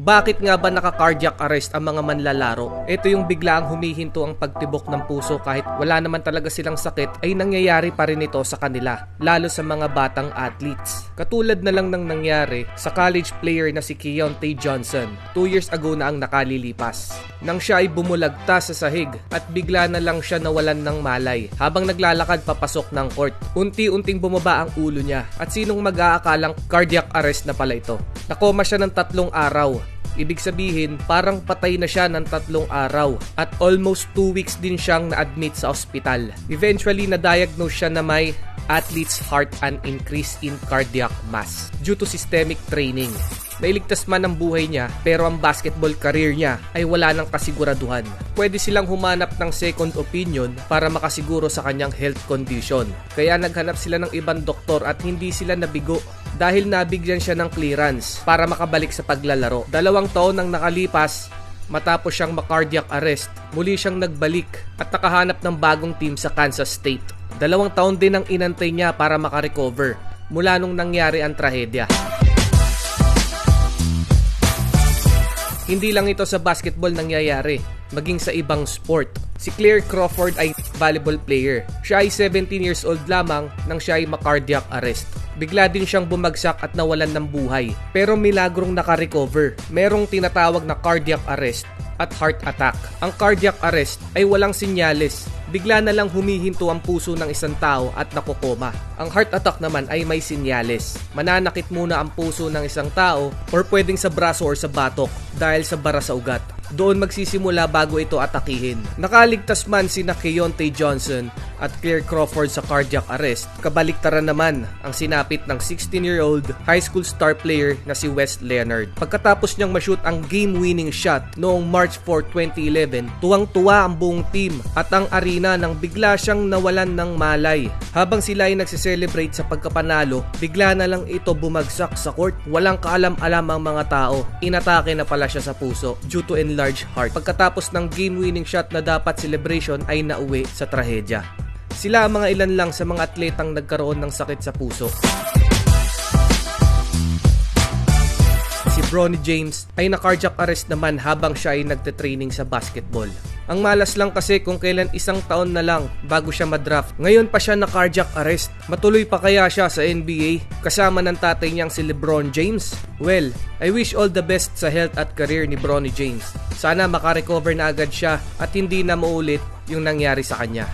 Bakit nga ba naka-cardiac arrest ang mga manlalaro? Ito yung biglaang humihinto ang pagtibok ng puso kahit wala naman talaga silang sakit ay nangyayari pa rin ito sa kanila, lalo sa mga batang athletes. Katulad na lang ng nangyari sa college player na si Keontae Johnson 2 years ago na ang nakalilipas. Nang siya ay bumulagta sa sahig at bigla na lang siya nawalan ng malay habang naglalakad papasok ng court. Unti-unting bumaba ang ulo niya at sinong mag-aakalang cardiac arrest na pala ito. Nakoma siya ng 3 araw. Ibig sabihin, parang patay na siya ng 3 araw at almost 2 weeks din siyang na-admit sa ospital. Eventually, na-diagnose siya na may athlete's heart and increase in cardiac mass due to systemic training. Nailigtas man ang buhay niya pero ang basketball career niya ay wala ng kasiguraduhan. Pwede silang humanap ng second opinion para makasiguro sa kanyang health condition. Kaya naghanap sila ng ibang doktor at hindi sila nabigo dahil nabigyan siya ng clearance para makabalik sa paglalaro. 2 taon nang nakalipas matapos siyang ma-cardiac arrest, muli siyang nagbalik at nakahanap ng bagong team sa Kansas State. 2 taon din ang inantay niya para makarecover mula nung nangyari ang trahedya. Hindi lang ito sa basketball nangyayari, maging sa ibang sport. Si Claire Crawford ay volleyball player. Siya ay 17 years old lamang nang siya ay ma-cardiac arrest. Bigla din siyang bumagsak at nawalan ng buhay. Pero milagrong nakarecover. Merong tinatawag na cardiac arrest at heart attack. Ang cardiac arrest ay walang sinyales. Bigla na lang humihinto ang puso ng isang tao at nakokoma. Ang heart attack naman ay may sinyales. Mananakit muna ang puso ng isang tao or pwedeng sa braso or sa batok dahil sa bara sa ugat. Doon magsisimula bago ito atakihin. Nakaligtas man sina Keontae Johnson at Claire Crawford sa cardiac arrest. Kabaliktaran naman ang sinapit ng 16-year-old high school star player na si Wes Leonard. Pagkatapos niyang ma-shoot ang game-winning shot noong March 4, 2011, tuwang-tuwa ang buong team at ang arena nang bigla siyang nawalan ng malay. Habang sila ay nagsiselebrate sa pagkapanalo, bigla na lang ito bumagsak sa court. Walang kaalam-alam ang mga tao. Inatake na pala siya sa puso due to enlarged heart. Pagkatapos ng game-winning shot na dapat celebration ay nauwi sa trahedya. Sila ang mga ilan lang sa mga atletang nagkaroon ng sakit sa puso. Si Bronny James ay na-cardiac arrest naman habang siya ay nagte-training sa basketball. Ang malas lang kasi kung kailan 1 taon na lang bago siya madraft. Ngayon pa siya na-cardiac arrest. Matuloy pa kaya siya sa NBA kasama ng tatay niyang si LeBron James? Well, I wish all the best sa health at career ni Bronny James. Sana makarecover na agad siya at hindi na maulit yung nangyari sa kanya.